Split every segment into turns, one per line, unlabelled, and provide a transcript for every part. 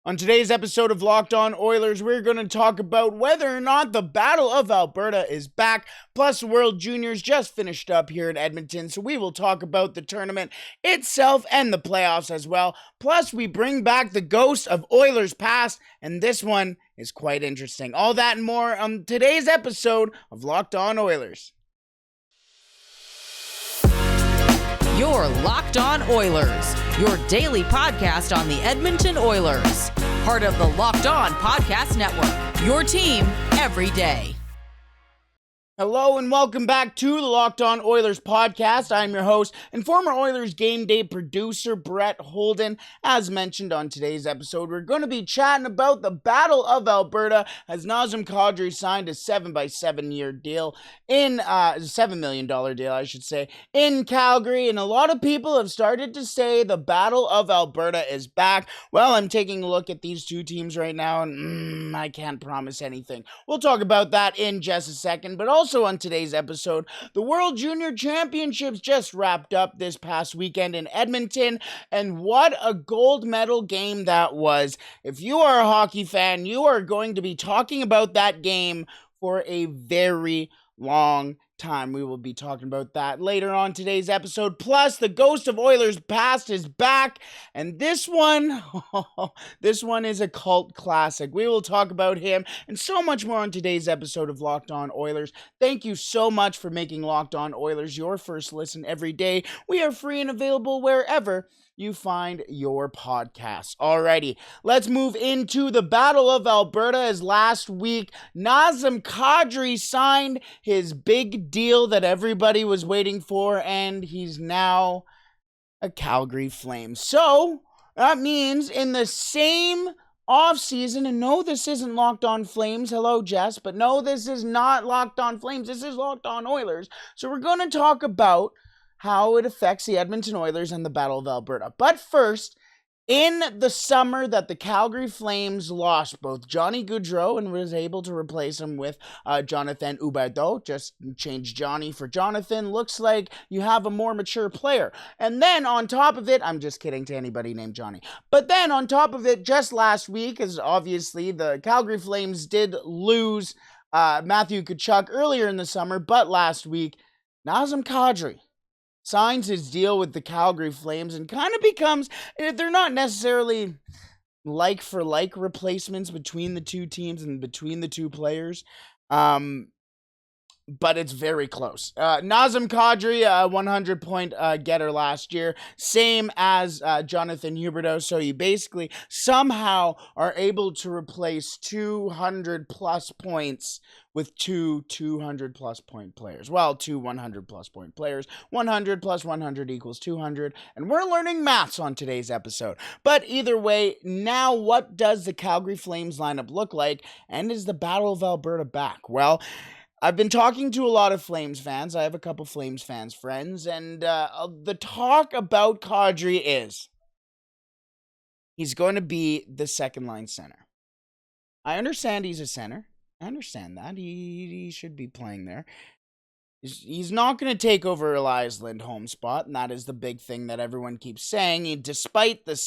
On today's episode of Locked On Oilers, we're going to talk about whether or not the Battle of Alberta is back, plus World Juniors just finished up here in Edmonton, so we will talk about the tournament itself and the playoffs as well. Plus, we bring back the ghost of Oilers past, and this one is quite interesting. All that and more on today's episode of Locked On Oilers.
You're Locked On Oilers, your daily podcast on the Edmonton Oilers. Part of the Locked On Podcast Network, your team every day.
Hello and welcome back to the Locked On Oilers podcast. I'm your host and former Oilers game day producer, Brett Holden. As mentioned on today's episode, we're going to be chatting about the Battle of Alberta as Nazem Kadri signed a 7-by-7-year deal in $7 million deal, I should say, in Calgary. And a lot of people have started to say the Battle of Alberta is back. Well, I'm taking a look at these two teams right now and I can't promise anything. We'll talk about that in just a second, but also on today's episode, the World Junior Championships just wrapped up this past weekend in Edmonton, and what a gold medal game that was. If you are a hockey fan, you are going to be talking about that game for a very long time. We will be talking about that later on today's episode. Plus, the ghost of Oilers past is back, and this one is a cult classic. We will talk about him and so much more on today's episode of Locked On Oilers. Thank you so much for making Locked On Oilers your first listen every day. We are free and available wherever you find your podcasts. Alrighty, let's move into the Battle of Alberta, as last week Nazem Kadri signed his big deal that everybody was waiting for, and he's now a Calgary Flame. So that means in the same off-season, and no, this isn't Locked On Flames, hello Jess, but no, this is not Locked On Flames, this is Locked On Oilers. So we're going to talk about how it affects the Edmonton Oilers and the Battle of Alberta. But first, in the summer that the Calgary Flames lost both Johnny Gaudreau and was able to replace him with Jonathan Huberdeau, just change Johnny for Jonathan, looks like you have a more mature player. And then on top of it, I'm just kidding to anybody named Johnny, but then on top of it, just last week, as obviously the Calgary Flames did lose Matthew Tkachuk earlier in the summer, but last week, Nazem Kadri signs his deal with the Calgary Flames and kind of becomes, they're not necessarily like-for-like replacements between the two teams and between the two players, but it's very close. Nazem Kadri, 100-point getter last year, same as Jonathan Huberdeau, so you basically somehow are able to replace 200-plus points with two 200-plus point players. Well, two 100-plus point players. 100 plus 100 equals 200, and we're learning maths on today's episode. But either way, now what does the Calgary Flames lineup look like, and is the Battle of Alberta back? Well, I've been talking to a lot of Flames fans. I have a couple Flames fans friends, and the talk about Kadri is he's going to be the second-line center. I understand he's a center. I understand that. He should be playing there. He's not going to take over Elias Lindholm's spot, and that is the big thing that everyone keeps saying. Despite the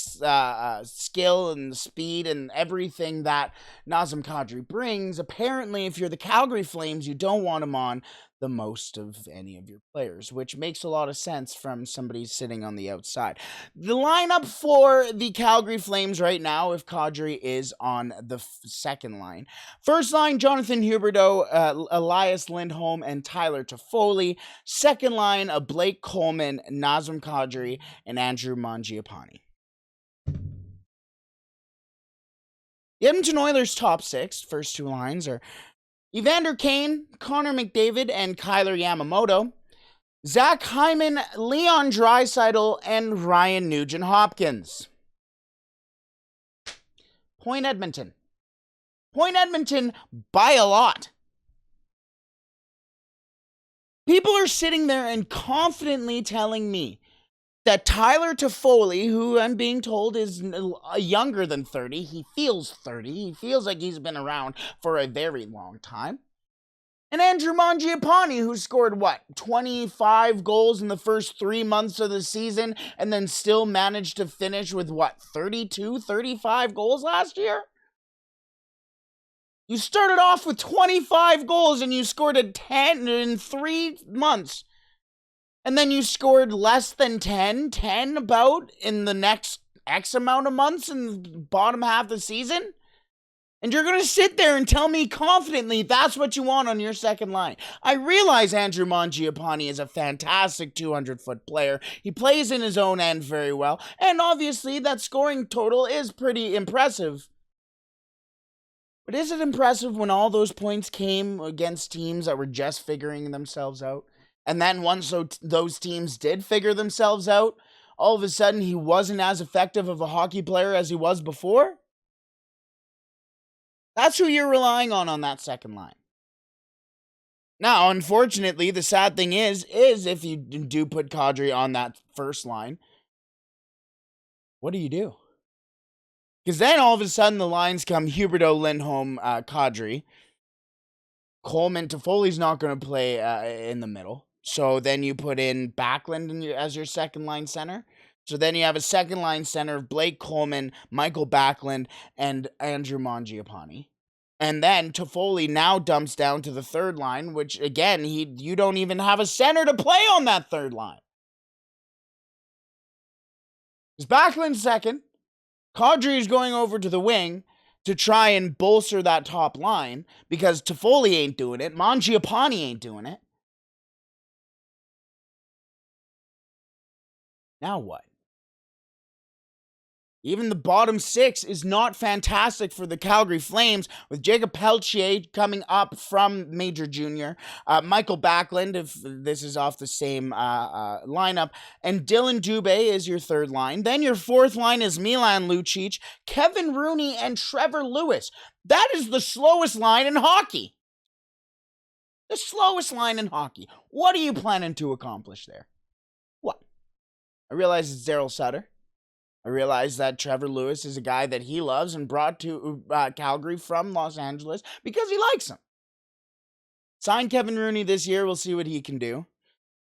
skill and the speed and everything that Nazem Kadri brings, apparently if you're the Calgary Flames, you don't want him on the most of any of your players, which makes a lot of sense from somebody sitting on the outside. The lineup for the Calgary Flames right now, if Kadri is on the second line. First line, Jonathan Huberdeau, Elias Lindholm, and Tyler Toffoli. Second line, Blake Coleman, Nazem Kadri, and Andrew Mangiapane. The Edmonton Oilers' top six, first two lines, are Evander Kane, Connor McDavid, and Kyler Yamamoto. Zach Hyman, Leon Draisaitl, and Ryan Nugent-Hopkins. Point Edmonton. Point Edmonton by a lot. People are sitting there and confidently telling me that Tyler Toffoli, who I'm being told is younger than 30, he feels 30, he feels like he's been around for a very long time, And Andrew Mangiapane, who scored, 25 goals in the first 3 months of the season, and then still managed to finish with, 32, 35 goals last year? You started off with 25 goals and you scored a 10 in 3 months. And then you scored less than 10 about in the next X amount of months in the bottom half of the season? And you're going to sit there and tell me confidently that's what you want on your second line. I realize Andrew Mangiapane is a fantastic 200-foot player. He plays in his own end very well. And obviously that scoring total is pretty impressive. But is it impressive when all those points came against teams that were just figuring themselves out? And then once those teams did figure themselves out, all of a sudden he wasn't as effective of a hockey player as he was before? That's who you're relying on that second line. Now, unfortunately, the sad thing is if you do put Kadri on that first line, what do? Because then all of a sudden the lines come Huberdeau, Lindholm, Kadri. Coleman, Toffoli's not going to play in the middle. So then you put in Backlund as your second line center. So then you have a second line center of Blake Coleman, Michael Backlund, and Andrew Mangiapane. And then Toffoli now dumps down to the third line, which again, you don't even have a center to play on that third line. Is Backlund second? Kadri is going over to the wing to try and bolster that top line because Toffoli ain't doing it. Mangiapane ain't doing it. Now what? Even the bottom six is not fantastic for the Calgary Flames, with Jacob Peltier coming up from Major Junior, Michael Backlund, if this is off the same lineup, and Dylan Dubé is your third line. Then your fourth line is Milan Lucic, Kevin Rooney, and Trevor Lewis. That is the slowest line in hockey. The slowest line in hockey. What are you planning to accomplish there? What? I realize it's Daryl Sutter. I realize that Trevor Lewis is a guy that he loves and brought to Calgary from Los Angeles because he likes him. Sign Kevin Rooney this year. We'll see what he can do.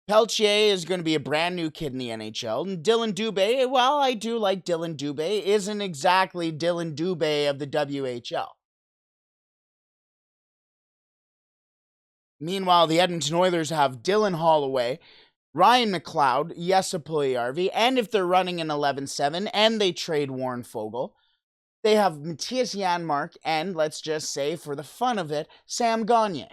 Peltier is going to be a brand new kid in the NHL. And Dylan Dubé, well, I do like Dylan Dubé, isn't exactly Dylan Dubé of the WHL. Meanwhile, the Edmonton Oilers have Dylan Holloway, Ryan McLeod, Jesse Puljujärvi, and if they're running an 11-7 and they trade Warren Foegele, they have Matthias Janmark and, let's just say, for the fun of it, Sam Gagner.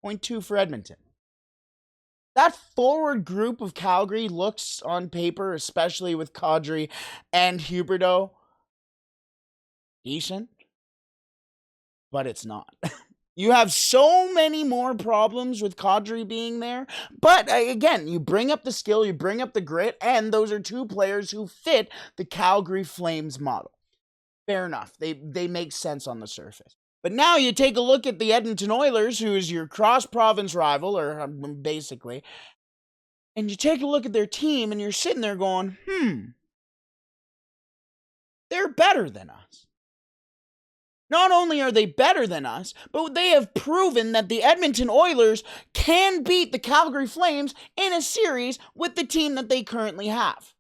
0.2 for Edmonton. That forward group of Calgary looks on paper, especially with Kadri and Huberdeau, decent, but it's not. You have so many more problems with Kadri being there. But again, you bring up the skill, you bring up the grit, and those are two players who fit the Calgary Flames model. Fair enough. They make sense on the surface. But now you take a look at the Edmonton Oilers, who is your cross-province rival, or basically, and you take a look at their team, and you're sitting there going, they're better than us. Not only are they better than us, but they have proven that the Edmonton Oilers can beat the Calgary Flames in a series with the team that they currently have.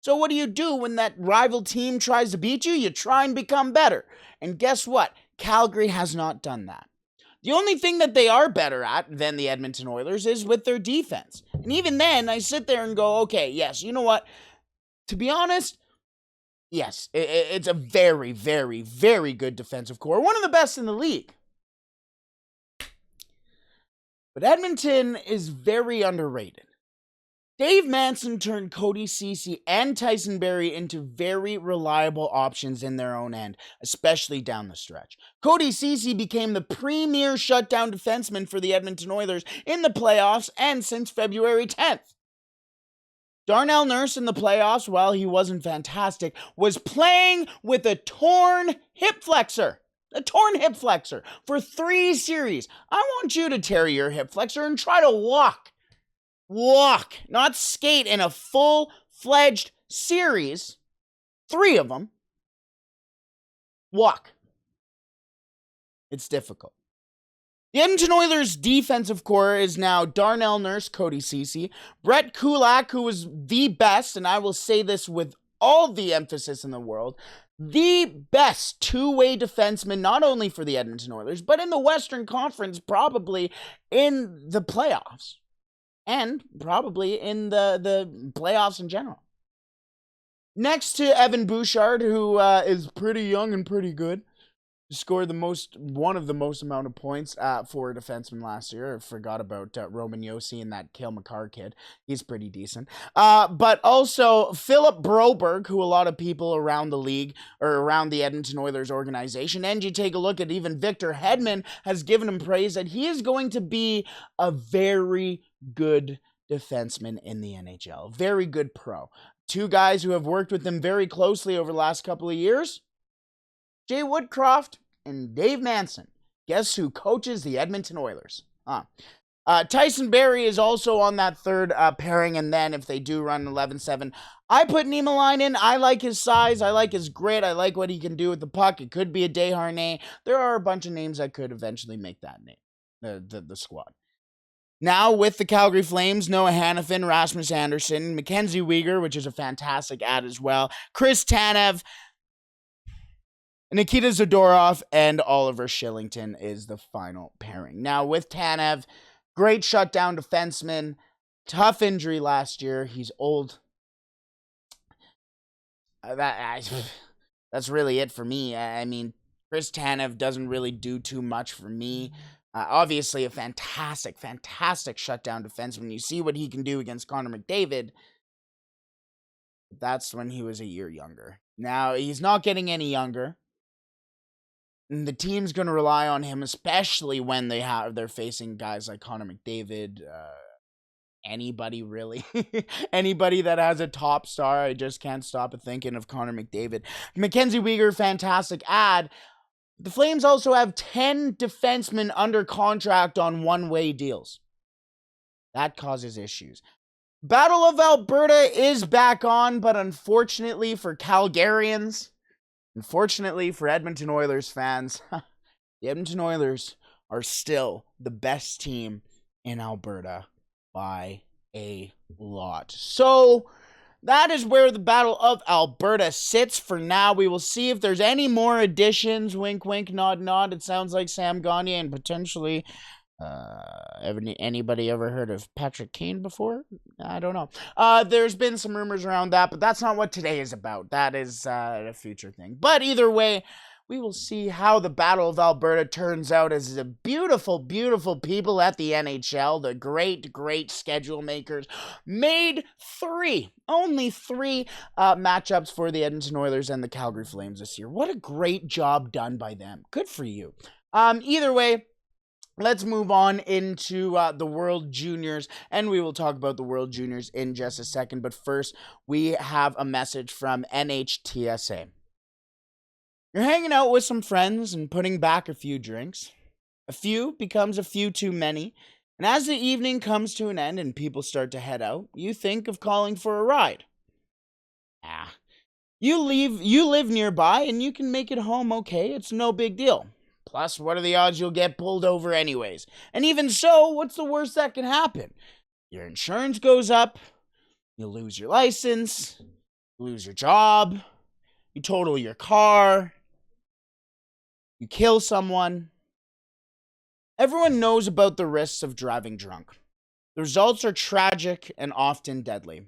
So what do when that rival team tries to beat you? You try and become better. And guess what? Calgary has not done that. The only thing that they are better at than the Edmonton Oilers is with their defense. And even then, I sit there and go, okay, yes, you know what? To be honest, yes, it's a very, very, very good defensive core. One of the best in the league. But Edmonton is very underrated. Dave Manson turned Cody Ceci and Tyson Barrie into very reliable options in their own end, especially down the stretch. Cody Ceci became the premier shutdown defenseman for the Edmonton Oilers in the playoffs and since February 10th. Darnell Nurse in the playoffs, while he wasn't fantastic, was playing with a torn hip flexor. A torn hip flexor for 3 series. I want you to tear your hip flexor and try to walk. Walk, not skate in a full-fledged series. 3 of them. Walk. It's difficult. The Edmonton Oilers' defensive core is now Darnell Nurse, Cody Ceci, Brett Kulak, who was the best, and I will say this with all the emphasis in the world, the best two-way defenseman, not only for the Edmonton Oilers, but in the Western Conference, probably in the playoffs, and probably in the playoffs in general. Next to Evan Bouchard, who is pretty young and pretty good. Scored one of the most amount of points for a defenseman last year. I forgot about Roman Josi and that Cale Makar kid. He's pretty decent. But also Philip Broberg, who a lot of people around the league or around the Edmonton Oilers organization, and you take a look at even Victor Hedman has given him praise that he is going to be a very good defenseman in the NHL. Very good pro. Two guys who have worked with him very closely over the last couple of years. Jay Woodcroft and Dave Manson. Guess who coaches the Edmonton Oilers? Tyson Barrie is also on that third pairing, and then if they do run 11-7, I put Niemelainen. I like his size. I like his grit. I like what he can do with the puck. It could be a Desharnais. There are a bunch of names that could eventually make that name, the squad. Now, with the Calgary Flames, Noah Hannafin, Rasmus Andersson, Mackenzie Weegar, which is a fantastic ad as well, Chris Tanev, Nikita Zadorov, and Oliver Shillington is the final pairing. Now, with Tanev, great shutdown defenseman, tough injury last year. He's old. That's really it for me. I mean, Chris Tanev doesn't really do too much for me. Obviously, a fantastic shutdown defenseman. You see what he can do against Connor McDavid. That's when he was a year younger. Now, he's not getting any younger. And the team's going to rely on him, especially when they're facing guys like Connor McDavid, anybody really. Anybody that has a top star. I just can't stop thinking of Connor McDavid. Mackenzie Weegar, fantastic ad. The Flames also have 10 defensemen under contract on one-way deals. That causes issues. Battle of Alberta is back on, but unfortunately for Calgarians, unfortunately for Edmonton Oilers fans, the Edmonton Oilers are still the best team in Alberta by a lot. So that is where the Battle of Alberta sits for now. We will see if there's any more additions. Wink, wink, nod, nod. It sounds like Sam Gagner and potentially anybody ever heard of Patrick Kane before? I don't know. There's been some rumors around that, but that's not what today is about. That is a future thing. But either way, we will see how the Battle of Alberta turns out as the beautiful, beautiful people at the NHL, the great, great schedule makers, made only three matchups for the Edmonton Oilers and the Calgary Flames this year. What a great job done by them. Good for you. Either way, let's move on into the World Juniors, and we will talk about the World Juniors in just a second. But first, we have a message from NHTSA. You're hanging out with some friends and putting back a few drinks. A few becomes a few too many, and as the evening comes to an end and people start to head out, you think of calling for a ride. You live nearby and you can make it home okay. It's no big deal. Plus, what are the odds you'll get pulled over anyways? And even so, what's the worst that can happen? Your insurance goes up, you lose your license, lose your job, you total your car, you kill someone. Everyone knows about the risks of driving drunk. The results are tragic and often deadly.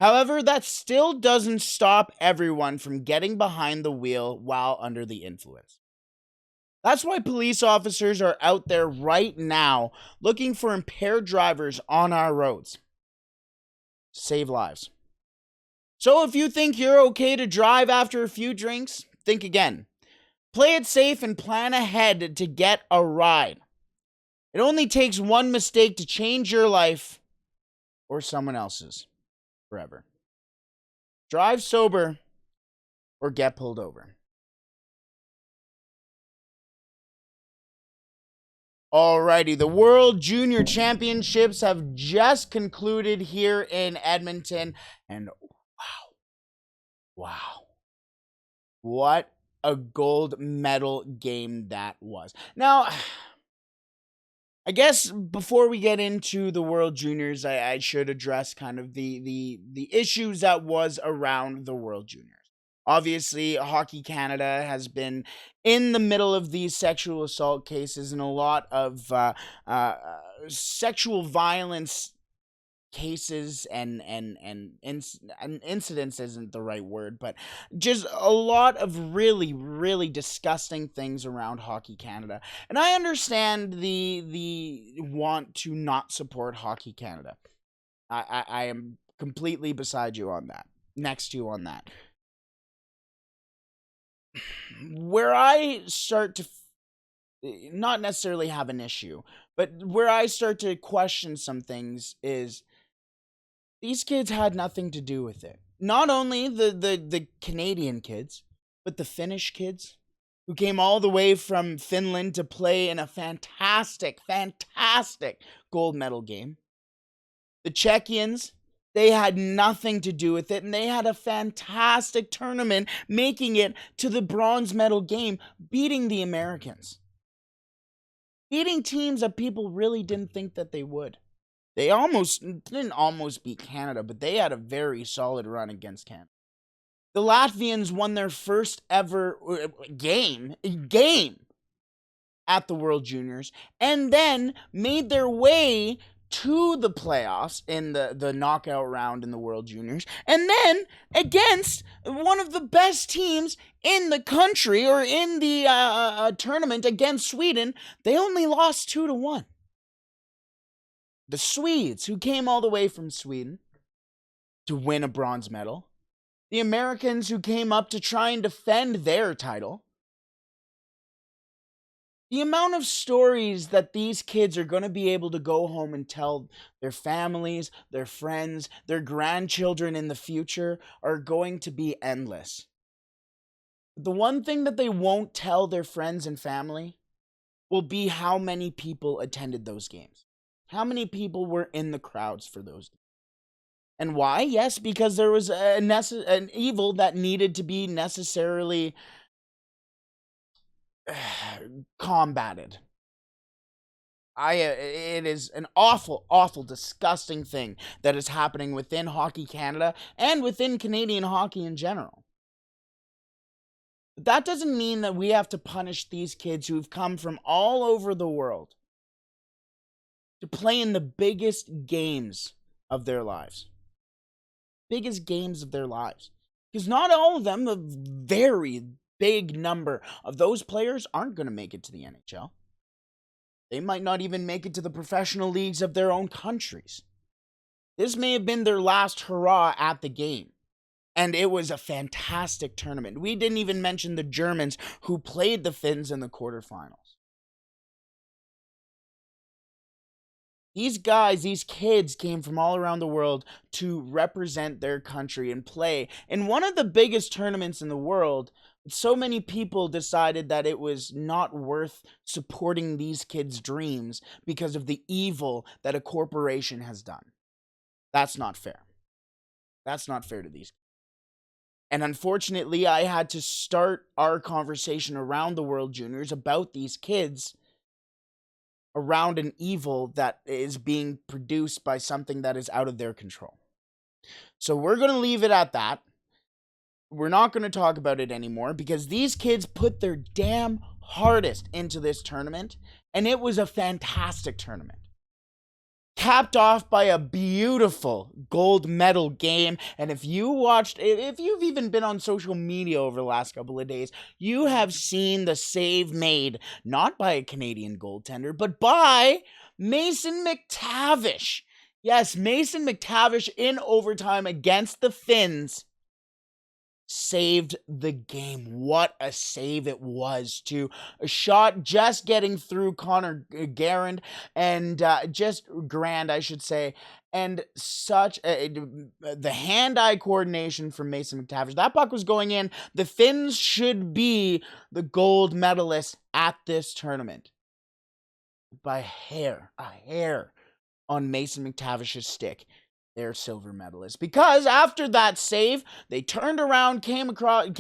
However, that still doesn't stop everyone from getting behind the wheel while under the influence. That's why police officers are out there right now looking for impaired drivers on our roads. Save lives. So if you think you're okay to drive after a few drinks, think again. Play it safe and plan ahead to get a ride. It only takes one mistake to change your life or someone else's forever. Drive sober or get pulled over. Alrighty, the World Junior Championships have just concluded here in Edmonton, and wow, what a gold medal game that was. Now, I guess before we get into the World Juniors, I should address kind of the issues that was around the World Juniors. Obviously, Hockey Canada has been in the middle of these sexual assault cases and a lot of sexual violence cases and incidents isn't the right word, but just a lot of really disgusting things around Hockey Canada. And I understand the want to not support Hockey Canada. I am completely beside you on that. Next to you on that. Where I start to not necessarily have an issue, but where I start to question some things is these kids had nothing to do with it. Not only the Canadian kids, but the Finnish kids who came all the way from Finland to play in a fantastic gold medal game. The Czechians, they had nothing to do with it, and they had a fantastic tournament, making it to the bronze medal game, beating the Americans. Beating teams that people really didn't think that they would. They didn't almost beat Canada, but they had a very solid run against Canada. The Latvians won their first ever game at the World Juniors, and then made their way to the playoffs in the knockout round in the World Juniors, and then against one of the best teams in the country, or in the tournament, against Sweden, they only lost 2-1. The Swedes, who came all the way from Sweden to win a bronze medal. The Americans, who came up to try and defend their title. The amount of stories that these kids are going to be able to go home and tell their families, their friends, their grandchildren in the future are going to be endless. The one thing that they won't tell their friends and family will be how many people attended those games. How many people were in the crowds for those? And why? Yes, because there was an evil that needed to be necessarily combated. It is an awful, disgusting thing that is happening within Hockey Canada and within Canadian hockey in general. But that doesn't mean that we have to punish these kids who've come from all over the world to play in the biggest games of their lives. Biggest games of their lives. Because not all of them, a very big number of those players aren't going to make it to the NHL. They might not even make it to the professional leagues of their own countries. This may have been their last hurrah at the game. And it was a fantastic tournament. We didn't even mention the Germans who played the Finns in the quarterfinals. These guys, these kids came from all around the world to represent their country and play in one of the biggest tournaments in the world. So many people decided that it was not worth supporting these kids' dreams because of the evil that a corporation has done. That's not fair. That's not fair to these kids. And unfortunately, I had to start our conversation around the World Juniors about these kids around an evil that is being produced by something that is out of their control. So we're going to leave it at that. We're not going to talk about it anymore because these kids put their damn hardest into this tournament, and it was a fantastic tournament. Capped off by a beautiful gold medal game. And if you've even been on social media over the last couple of days, you have seen the save made, not by a Canadian goaltender, but by Mason McTavish. Yes, Mason McTavish in overtime against the Finns saved the game. What a save it was, too. A shot just getting through Connor Garand and just Grand, I should say. And such the hand-eye coordination from Mason McTavish. That puck was going in. The Finns should be the gold medalists at this tournament. By a hair on Mason McTavish's stick. their silver medalists. Because after that save, they turned around, came down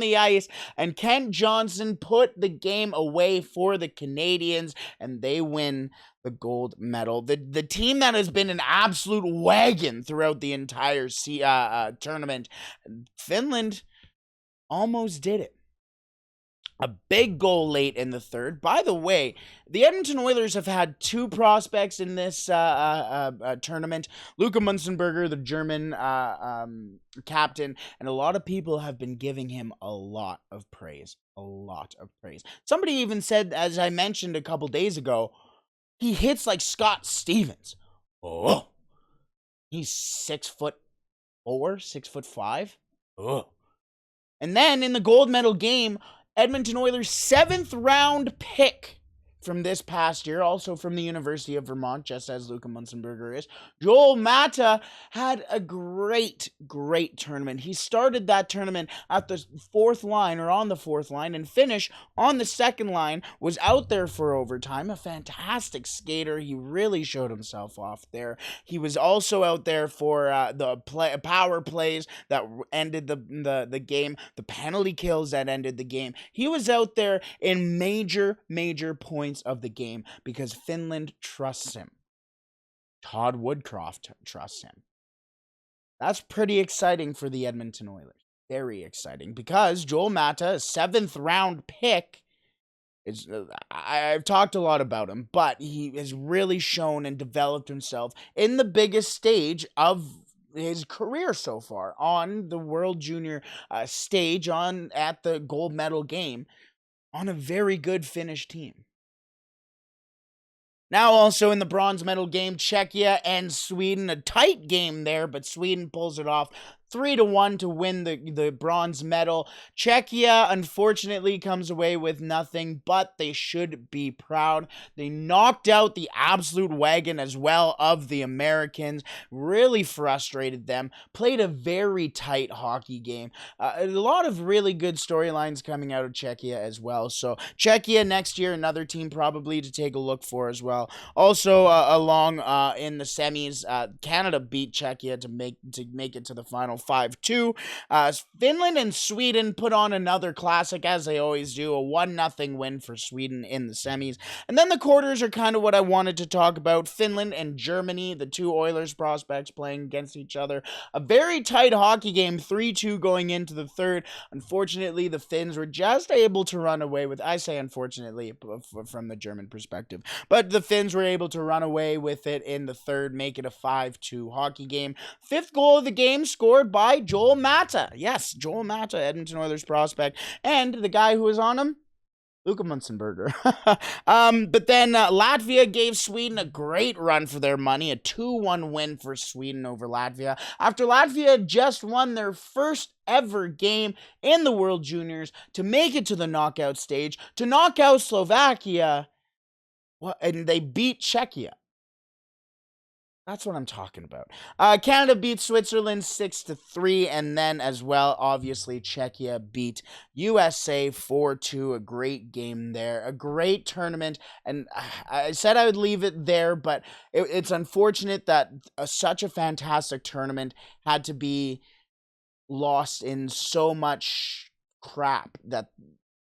the ice, and Kent Johnson put the game away for the Canadians, and they win the gold medal. The team that has been an absolute wagon throughout the entire tournament, Finland, almost did it. A big goal late in the third. By the way, the Edmonton Oilers have had two prospects in this tournament. Luka Munzenberger, the German captain, and a lot of people have been giving him a lot of praise. A lot of praise. Somebody even said, as I mentioned a couple days ago, he hits like Scott Stevens. Oh, he's 6'4", 6'5". Oh. And then in the gold medal game, Edmonton Oilers' 7th round pick from this past year, also from the University of Vermont, just as Luka Munzenberger is, Joelmata had a great tournament. He started that tournament at the fourth line, or on the fourth line, and finished on the second line, was out there for overtime, a fantastic skater. He really showed himself off there. He was also out there for the power plays that ended the game, the penalty kills that ended the game. He was out there in major points of the game because Finland trusts him. Todd Woodcroft trusts him. That's pretty exciting for the Edmonton Oilers. Very exciting because Joelmata, a 7th round pick, I've talked a lot about him, but he has really shown and developed himself in the biggest stage of his career so far, on the World Junior stage, at the gold medal game, on a very good Finnish team. Now also in the bronze medal game, Czechia and Sweden. A tight game there, but Sweden pulls it off 3-1 to win the bronze medal. Czechia, unfortunately, comes away with nothing, but they should be proud. They knocked out the absolute wagon as well of the Americans, really frustrated them, played a very tight hockey game. A lot of really good storylines coming out of Czechia as well. So Czechia next year, another team probably to take a look for as well. Also, along in the semis, Canada beat Czechia to make it to the final 5-2. Finland and Sweden put on another classic, as they always do, a 1-0 win for Sweden in the semis. And then the quarters are kind of what I wanted to talk about. Finland and Germany, the two Oilers prospects playing against each other. A very tight hockey game, 3-2 going into the third. Unfortunately, the Finns were just able to run away with, I say unfortunately from the German perspective, but the Finns were able to run away with it in the third, make it a 5-2 hockey game. 5th goal of the game scored by Joelmata. Yes, Joelmata, Edmonton Oilers prospect, and the guy who was on him, Luka Munzenberger. But then Latvia gave Sweden a great run for their money, a 2-1 win for Sweden over Latvia, after Latvia had just won their first ever game in the World Juniors to make it to the knockout stage, to knock out Slovakia, and they beat Czechia. That's what I'm talking about. Canada beat Switzerland 6-3, and then as well, obviously, Czechia beat USA 4-2. A great game there, a great tournament, and I said I would leave it there, but it's unfortunate that such a fantastic tournament had to be lost in so much crap that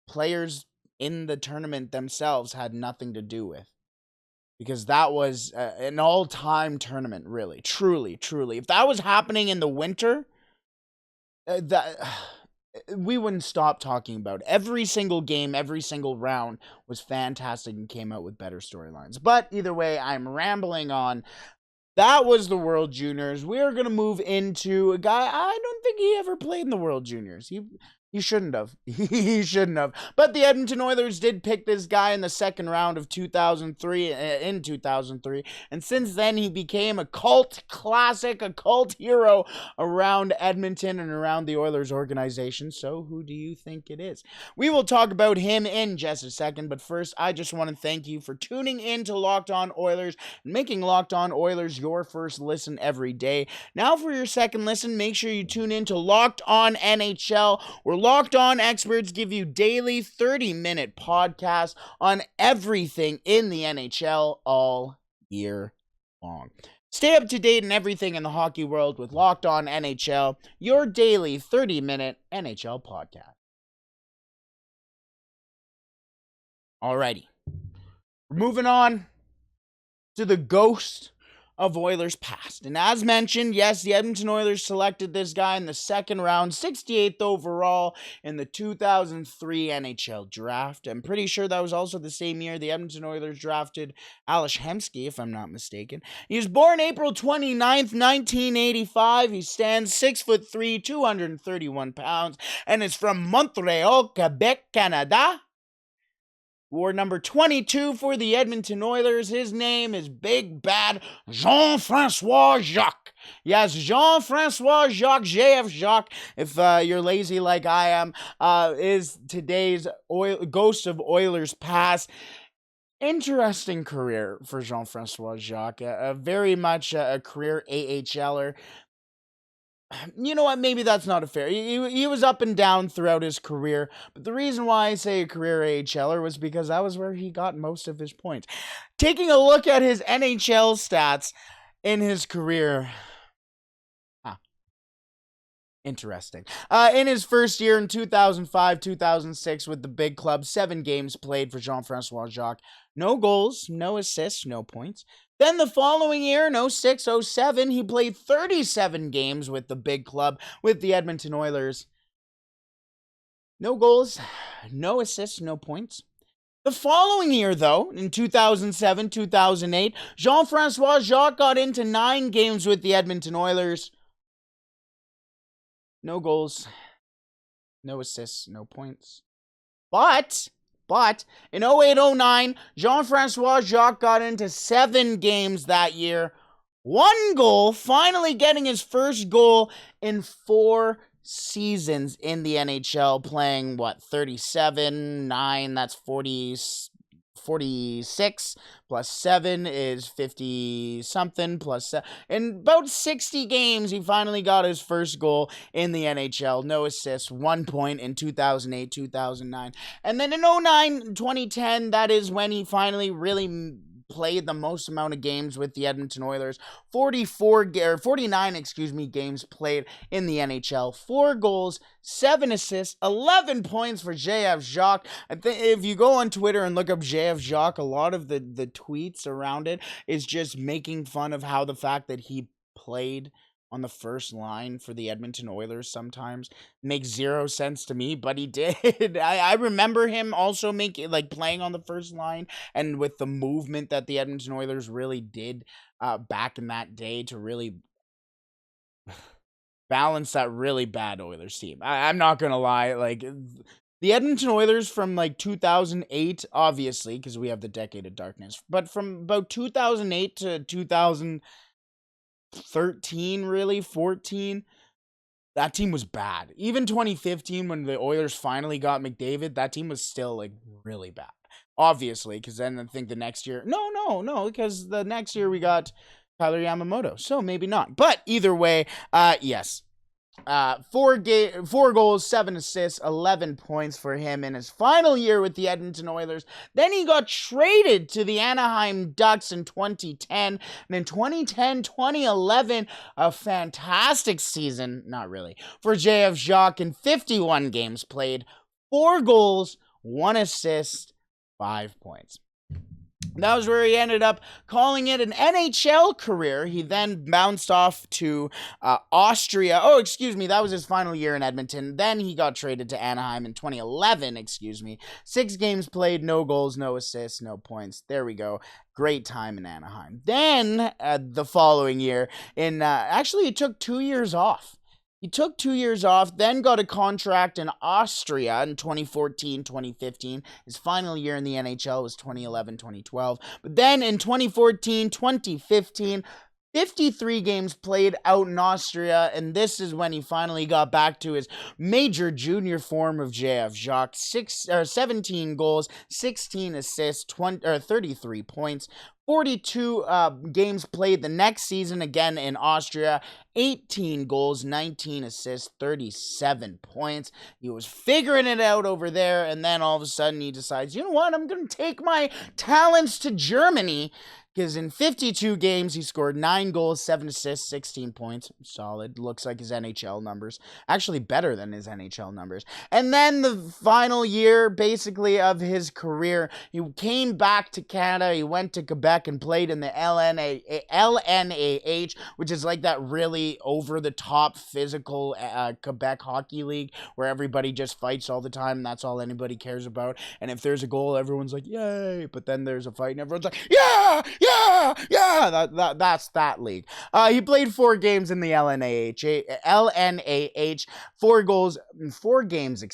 players in the tournament themselves had nothing to do with. Because that was an all-time tournament, really, truly. If that was happening in the winter, we wouldn't stop talking about it. Every single game, every single round was fantastic and came out with better storylines. But either way, I'm rambling on. That was the World Juniors. We're going to move into a guy, I don't think he ever played in the World Juniors. He shouldn't have. He shouldn't have. But the Edmonton Oilers did pick this guy in the second round of 2003, and since then he became a cult classic, a cult hero around Edmonton and around the Oilers organization. So who do you think it is? We will talk about him in just a second, but first I just want to thank you for tuning in to Locked On Oilers and making Locked On Oilers your first listen every day. Now for your second listen, make sure you tune in to Locked On NHL, where Locked On experts give you daily 30-minute podcasts on everything in the NHL all year long. Stay up to date on everything in the hockey world with Locked On NHL, your daily 30-minute NHL podcast. Alrighty. We're moving on to the ghost of Oilers past. And as mentioned, yes, the Edmonton Oilers selected this guy in the second round, 68th overall in the 2003 NHL draft. I'm pretty sure that was also the same year the Edmonton Oilers drafted Ales Hemsky, if I'm not mistaken. He was born April 29th, 1985. He stands 6'3", 231 pounds, and is from Montreal, Quebec, Canada. Wore number 22 for the Edmonton Oilers. His name is Big Bad Jean-Francois Jacques. Yes, Jean-Francois Jacques, JF Jacques, if you're lazy like I am, is today's ghost of Oilers past. Interesting career for Jean-Francois Jacques. Very much a career AHLer. You know what? Maybe that's not a fair. He was up and down throughout his career, but the reason why I say a career AHLer was because that was where he got most of his points. Taking a look at his NHL stats in his career. Interesting. In his first year in 2005-2006 with the big club, 7 games played for Jean-Francois Jacques. No goals, no assists, no points. Then the following year, in 06-07, he played 37 games with the big club with the Edmonton Oilers. No goals, no assists, no points. The following year, though, in 2007-2008, Jean-Francois Jacques got into 9 games with the Edmonton Oilers. No goals, no assists, no points. But in 08-09, Jean-Francois Jacques got into 7 games that year. 1 goal, finally getting his first goal in 4 seasons in the NHL, playing, 37, 9, that's 46, plus 7 is 50-something, plus 7. In about 60 games, he finally got his first goal in the NHL. No assists, 1 point in 2008-2009. And then in 2009-2010, that is when he finally really played the most amount of games with the Edmonton Oilers. 49 games played in the NHL. 4 goals, 7 assists, 11 points for JF Jacques. I think if you go on Twitter and look up JF Jacques, a lot of the tweets around it is just making fun of how the fact that he played on the first line for the Edmonton Oilers sometimes makes 0 sense to me, but he did. I remember him also playing on the first line, and with the movement that the Edmonton Oilers really did back in that day to really balance that really bad Oilers team. I'm not gonna lie, the Edmonton Oilers from 2008, obviously, because we have the decade of darkness, but from about 2008 to 2013, really 14, that team was bad. Even 2015, when the Oilers finally got McDavid, that team was still really bad. Obviously, because then I think the next year, no, because the next year we got Tyler Yamamoto, so maybe not. But either way, yes. 4 goals, 7 assists, 11 points for him in his final year with the Edmonton Oilers. Then he got traded to the Anaheim Ducks in 2010. And in 2010-2011, a fantastic season, not really, for JF Jacques in 51 games played. 4 goals, 1 assist, 5 points. That was where he ended up calling it an NHL career. He then bounced off to Austria. That was his final year in Edmonton. Then he got traded to Anaheim in 2011, 6 games played, no goals, no assists, no points. There we go. Great time in Anaheim. Then, the following year, he took 2 years off. He took 2 years off, then got a contract in Austria in 2014-2015. His final year in the NHL was 2011-2012. But then in 2014-2015, 53 games played out in Austria, and this is when he finally got back to his major junior form of JF Jacques. 17 goals, 16 assists, 33 points. 42 games played the next season, again in Austria. 18 goals, 19 assists, 37 points. He was figuring it out over there, and then all of a sudden he decides, you know what, I'm going to take my talents to Germany. because in 52 games, he scored 9 goals, 7 assists, 16 points. Solid. Looks like his NHL numbers. Actually better than his NHL numbers. And then the final year, basically, of his career, he came back to Canada. He went to Quebec and played in the LNAH, which is like that really over-the-top physical Quebec hockey league where everybody just fights all the time, and that's all anybody cares about. And if there's a goal, everyone's like, yay! But then there's a fight, and everyone's like, yeah! That's that league. He played 4 games in the LNAH, 4 games,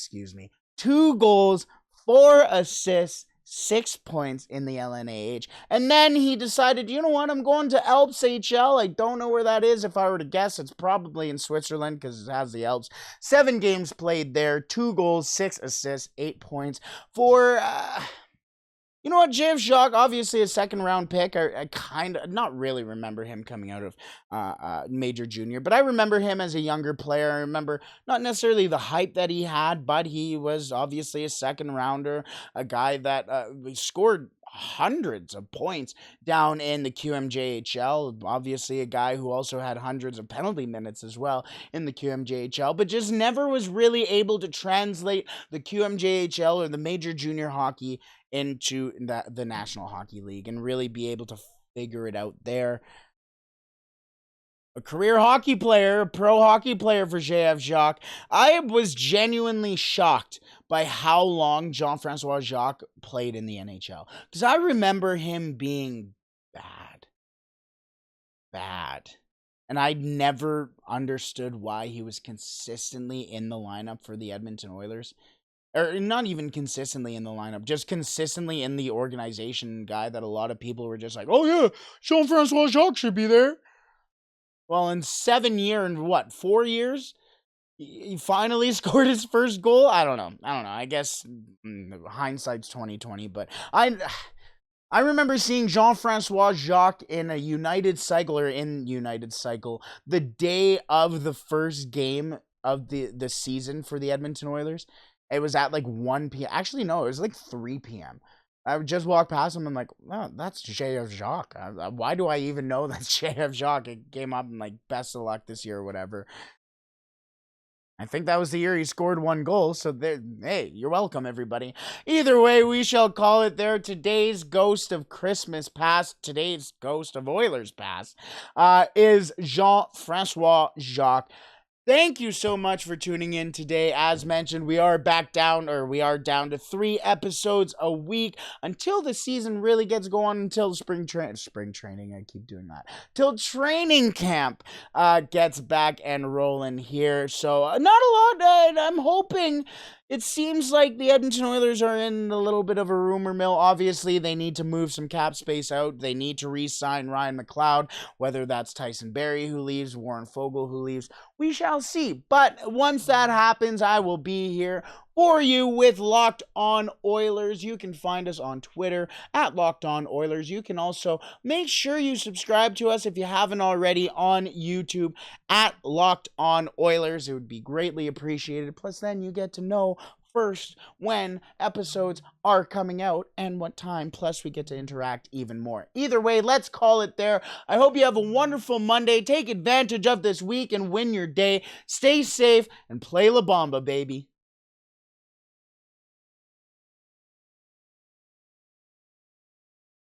2 goals, 4 assists, 6 points in the LNAH. And then he decided, you know what, I'm going to Alps HL. I don't know where that is. If I were to guess, it's probably in Switzerland because it has the Alps. 7 games played there, 2 goals, 6 assists, 8 points for... You know what, Jacques, obviously a second-round pick. I kind of, not really remember him coming out of Major Junior, but I remember him as a younger player. I remember not necessarily the hype that he had, but he was obviously a second-rounder, a guy that scored hundreds of points down in the QMJHL. Obviously a guy who also had hundreds of penalty minutes as well in the QMJHL, but just never was really able to translate the QMJHL or the Major Junior Hockey into the National Hockey League and really be able to figure it out there. A career hockey player, a pro hockey player for Jacques. I was genuinely shocked by how long Jean-Francois Jacques played in the NHL. Because I remember him being bad. And I never understood why he was consistently in the lineup for the Edmonton Oilers. Or not even consistently in the lineup, just consistently in the organization guy that a lot of people were just like, oh yeah, Jean-Francois Jacques should be there. Well, in 4 years, he finally scored his first goal. I don't know. I guess hindsight's 2020, but I remember seeing Jean-Francois Jacques in United Cycle the day of the first game of the season for the Edmonton Oilers. It was at like 1 p.m. Actually, no, it was like 3 p.m. I would just walk past him and like, oh, that's Jacques. Why do I even know that's Jacques? It came up and like, best of luck this year or whatever. I think that was the year he scored 1 goal. So, hey, you're welcome, everybody. Either way, we shall call it there. Today's ghost of Christmas past, today's ghost of Oilers past, is Jean-Francois Jacques. Thank you so much for tuning in today. As mentioned, we are down to 3 episodes a week until the season really gets going, until spring training. I keep doing that. Till training camp gets back and rolling here. So not a lot. I'm hoping. It seems like the Edmonton Oilers are in a little bit of a rumor mill. Obviously, they need to move some cap space out. They need to re-sign Ryan McLeod, whether that's Tyson Barrie who leaves, Warren Fogle who leaves. We shall see. But once that happens, I will be here for you with Locked On Oilers. You can find us on Twitter at Locked On Oilers. You can also make sure you subscribe to us if you haven't already on YouTube at Locked On Oilers. It would be greatly appreciated. Plus, then you get to know first when episodes are coming out and what time. Plus, we get to interact even more. Either way, let's call it there. I hope you have a wonderful Monday. Take advantage of this week and win your day. Stay safe and play La Bamba, baby.